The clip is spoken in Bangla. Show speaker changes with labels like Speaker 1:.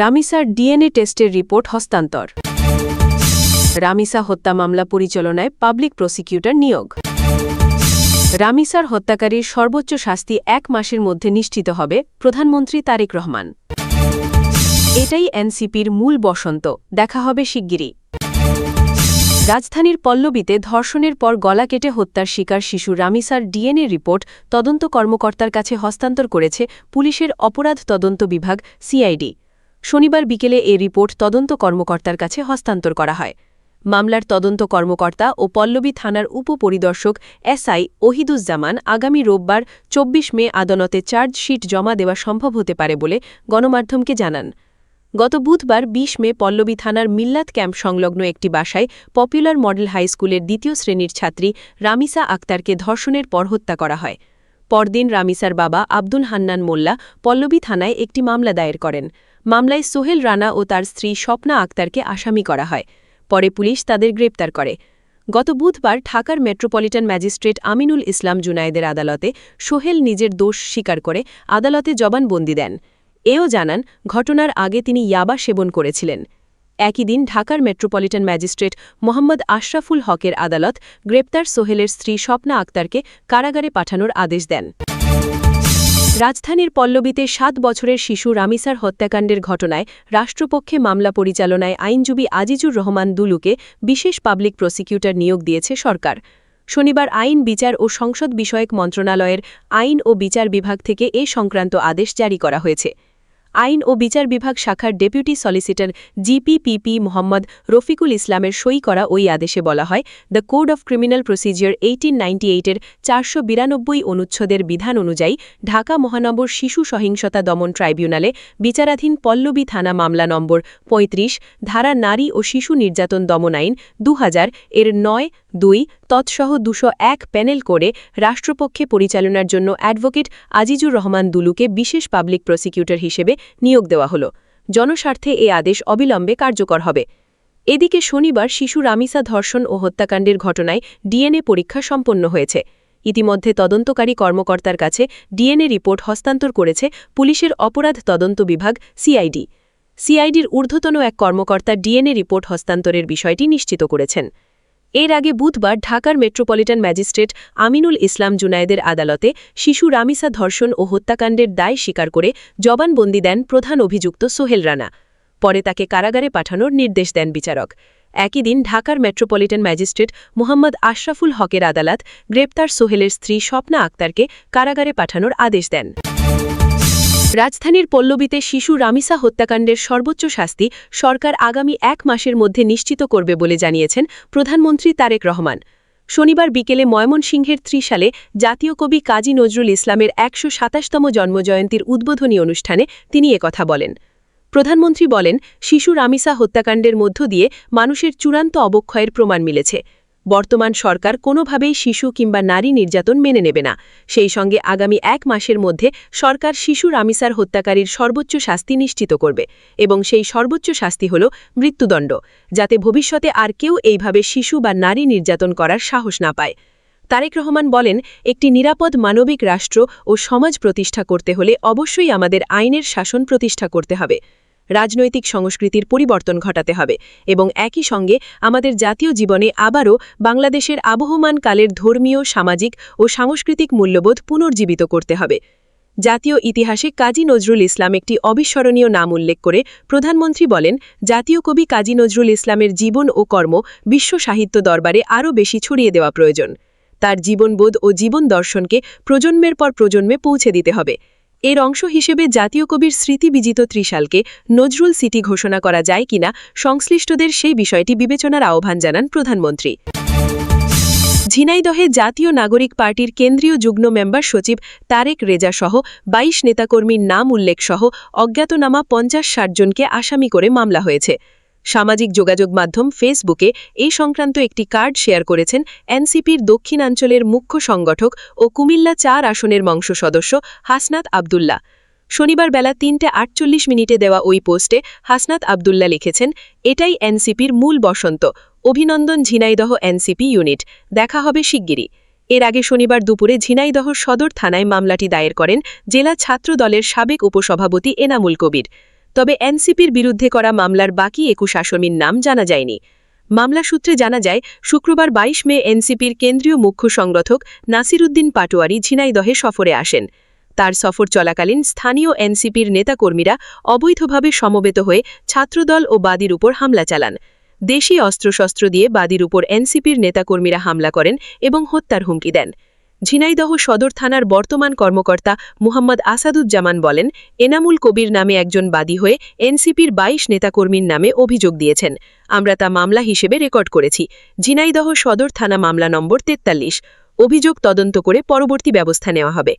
Speaker 1: রামিসার ডিএনএ টেস্টের রিপোর্ট হস্তান্তর। রামিসা হত্যা মামলা পরিচালনায় পাবলিক প্রসিকিউটর নিয়োগ। রামিসার হত্যাকারীর সর্বোচ্চ শাস্তি 1 মাসের মধ্যে নিশ্চিত হবে, প্রধানমন্ত্রী তারেক রহমান। এটাই এনসিপির মূল বসন্ত, দেখা হবে শিগগিরই। রাজধানীর পল্লবীতে ধর্ষণের পর গলা কেটে হত্যার শিকার শিশু রামিসার ডিএনএ রিপোর্ট তদন্ত কর্মকর্তার কাছে হস্তান্তর করেছে পুলিশের অপরাধ তদন্ত বিভাগ সিআইডি। শনিবার বিকেলে এ রিপোর্ট তদন্ত কর্মকর্তার কাছে হস্তান্তর করা হয়। মামলার তদন্ত কর্মকর্তা ও পল্লবী থানার উপপরিদর্শক এসআই ওহিদুজ্জামান আগামী রোববার 24 মে আদালতে চার্জশিট জমা দেওয়া সম্ভব হতে পারে বলে গণমাধ্যমকে জানান। গত বুধবার 20 মে পল্লবী থানার মিল্লাত ক্যাম্প সংলগ্ন একটি বাসায় পপুলার মডেল হাই স্কুলের 2য় শ্রেণীর ছাত্রী রামিসা আক্তারকে ধর্ষণের পর হত্যা করা হয়। পরদিন রামিসার বাবা আব্দুল হান্নান মোল্লা পল্লবী থানায় একটি মামলা দায়ের করেন। মামলায় সোহেল রানা ও তার স্ত্রী স্বপ্না আক্তারকে আসামি করা হয়। পরে পুলিশ তাদের গ্রেপ্তার করে। গত বুধবার ঢাকার মেট্রোপলিটন ম্যাজিস্ট্রেট আমিনুল ইসলাম জুনায়েদের আদালতে সোহেল নিজের দোষ স্বীকার করে আদালতে জবানবন্দি দেন। এও জানান, ঘটনার আগে তিনি ইয়াবা সেবন করেছিলেন। একই দিন ঢাকার মেট্রোপলিটন ম্যাজিস্ট্রেট মোহাম্মদ আশরাফুল হকের আদালত গ্রেপ্তার সোহেলের স্ত্রী স্বপ্না আক্তারকে কারাগারে পাঠানোর আদেশ দেন। রাজধানীর পল্লবীতে 7 বছরের শিশু রামিসার হত্যাকাণ্ডের ঘটনায় রাষ্ট্রপক্ষে মামলা পরিচালনায় আইনজীবী আজিজুর রহমান দুলুকে বিশেষ পাবলিক প্রসিকিউটর নিয়োগ দিয়েছে সরকার। শনিবার আইন, বিচার ও সংসদ বিষয়ক মন্ত্রণালয়ের আইন ও বিচার বিভাগ থেকে এ সংক্রান্ত আদেশ জারি করা হয়েছে। আইন ও বিচার বিভাগ শাখার ডেপুটি সলিসিটর জিপিপিপি মোহাম্মদ রফিকুল ইসলামের সই করা ওই আদেশে বলা হয়, the code of criminal procedure 1898-এর 492 অনুচ্ছেদের বিধান অনুযায়ী ঢাকা মহানগর শিশু সহিংসতা দমন ট্রাইব্যুনালে বিচারাধীন পল্লবী থানা মামলা নম্বর 35 ধারা নারী ও শিশু নির্যাতন দমন আইন 2000 এর 9(2) তৎসহ 201 প্যানেল করে রাষ্ট্রপক্ষে পরিচালনার জন্য অ্যাডভোকেট আজিজুর রহমান দুলুকে বিশেষ পাবলিক প্রসিকিউটর হিসেবে নিয়োগ দেওয়া হল। জনস্বার্থে এ আদেশ অবিলম্বে কার্যকর হবে। এদিকে শনিবার শিশু রামিসা ধর্ষণ ও হত্যাকাণ্ডের ঘটনায় ডিএনএ পরীক্ষা সম্পন্ন হয়েছে। ইতিমধ্যে তদন্তকারী কর্মকর্তার কাছে ডিএনএ রিপোর্ট হস্তান্তর করেছে পুলিশের অপরাধ তদন্ত বিভাগ সিআইডি। সিআইডির ঊর্ধ্বতন এক কর্মকর্তা ডিএনএ রিপোর্ট হস্তান্তরের বিষয়টি নিশ্চিত করেছেন। এর আগে বুধবার ঢাকার মেট্রোপলিটন ম্যাজিস্ট্রেট আমিনুল ইসলাম জুনায়েদের আদালতে শিশু রামিসা ধর্ষণ ও হত্যাকাণ্ডের দায় স্বীকার করে জবানবন্দি দেন প্রধান অভিযুক্ত সোহেল রানা। পরে তাকে কারাগারে পাঠানোর নির্দেশ দেন বিচারক। একই দিন ঢাকার মেট্রোপলিটন ম্যাজিস্ট্রেট মোহাম্মদ আশরাফুল হকের আদালত গ্রেপ্তার সোহেলের স্ত্রী স্বপ্না আক্তারকে কারাগারে পাঠানোর আদেশ দেন। রাজধানীর পল্লবীতে শিশু রামিসা হত্যাকাণ্ডের সর্বোচ্চ শাস্তি সরকার আগামী 1 মাসের মধ্যে নিশ্চিত করবে বলে জানিয়েছেন প্রধানমন্ত্রী তারেক রহমান। শনিবার বিকেলে ময়মনসিংহের ত্রিশালে জাতীয় কবি কাজী নজরুল ইসলামের 127তম জন্মজয়ন্তীর উদ্বোধনী অনুষ্ঠানে তিনি একথা বলেন। প্রধানমন্ত্রী বলেন, শিশু রামিসা হত্যাকাণ্ডের মধ্য দিয়ে মানুষের চূড়ান্ত অবক্ষয়ের প্রমাণ মিলেছে। বর্তমান সরকার কোনোভাবেই শিশু কিংবা নারী নির্যাতন মেনে নেবে না। সেই সঙ্গে আগামী 1 মাসের মধ্যে সরকার শিশু রামিসার হত্যাকারীর সর্বোচ্চ শাস্তি নিশ্চিত করবে এবং সেই সর্বোচ্চ শাস্তি হল মৃত্যুদণ্ড, যাতে ভবিষ্যতে আর কেউ এইভাবে শিশু বা নারী নির্যাতন করার সাহস না পায়। তারেক রহমান বলেন, একটি নিরাপদ মানবিক রাষ্ট্র ও সমাজ প্রতিষ্ঠা করতে হলে অবশ্যই আমাদের আইনের শাসন প্রতিষ্ঠা করতে হবে, রাজনৈতিক সংস্কৃতির পরিবর্তন ঘটাতে হবে এবং একই সঙ্গে আমাদের জাতীয় জীবনে আবারও বাংলাদেশের আবহমান কালের ধর্মীয়, সামাজিক ও সাংস্কৃতিক মূল্যবোধ পুনর্জীবিত করতে হবে। জাতীয় ইতিহাসে কাজী নজরুল ইসলাম একটি অবিস্মরণীয় নাম উল্লেখ করে প্রধানমন্ত্রী বলেন, জাতীয় কবি কাজী নজরুল ইসলামের জীবন ও কর্ম বিশ্ব সাহিত্য দরবারে আরও বেশি ছড়িয়ে দেওয়া প্রয়োজন। তার জীবনবোধ ও জীবন দর্শনকে প্রজন্মের পর প্রজন্মে পৌঁছে দিতে হবে। এর অংশ হিসেবে জাতীয় কবির স্মৃতিবিজিত ত্রিশালকে নজরুল সিটি ঘোষণা করা যায় কিনা সংশ্লিষ্টদের সেই বিষয়টি বিবেচনার আহ্বান জানান প্রধানমন্ত্রী। ঝিনাইদহে জাতীয় নাগরিক পার্টির কেন্দ্রীয় যুগ্ম মেম্বার সচিব তারেক রেজা সহ 22 নেতাকর্মীর নাম উল্লেখ সহ অজ্ঞাতনামা 50-60 জনকে আসামি করে মামলা হয়েছে। সামাজিক যোগাযোগ মাধ্যম ফেসবুকে এই সংক্রান্ত একটি কার্ড শেয়ার করেছেন এনসিপির দক্ষিণাঞ্চলের মুখ্য সংগঠক ও কুমিল্লা 4 আসনের মংশ সদস্য হাসনাত আবদুল্লাহ। শনিবার বেলা 3:48 দেওয়া ওই পোস্টে হাসনাত আবদুল্লাহ লিখেছেন, এটাই এনসিপির মূল বসন্ত, অভিনন্দন ঝিনাইদহ এনসিপি ইউনিট, দেখা হবে শিগগিরই। এর আগে শনিবার দুপুরে ঝিনাইদহ সদর থানায় মামলাটি দায়ের করেন জেলা ছাত্র দলের সাবেক উপসভাপতি এনামুল কবির। তবে এনসিপির বিরুদ্ধে করা মামলার বাকি ২১ আসামির নাম জানা যায়নি। মামলা সূত্রে জানা যায়, শুক্রবার ২২ মে এনসিপির কেন্দ্রীয় মুখ্য সংগঠক নাসিরুদ্দিন পাটোয়ারি ঝিনাইদহে সফরে আসেন। তার সফর চলাকালীন স্থানীয় এনসিপির নেতাকর্মীরা অবৈধভাবে সমবেত হয়ে ছাত্রদল ও বাদীর উপর হামলা চালান। দেশি অস্ত্রশস্ত্র দিয়ে বাদীর উপর এনসিপির নেতাকর্মীরা হামলা করেন এবং হত্যার হুমকি দেন। ঝিনাইদহ সদর থানার বর্তমান কর্মকর্তা মুহাম্মদ আসাদুজ্জামান বলেন, এনামুল কবির নামে একজন বাদী হয়ে এনসিপির ২২ নেতাকর্মীর নামে অভিযোগ দিয়েছেন। আমরা তা মামলা হিসেবে রেকর্ড করেছি। ঝিনাইদহ সদর থানা মামলা নম্বর ৪৩। অভিযোগ তদন্ত করে পরবর্তী ব্যবস্থা নেওয়া হবে।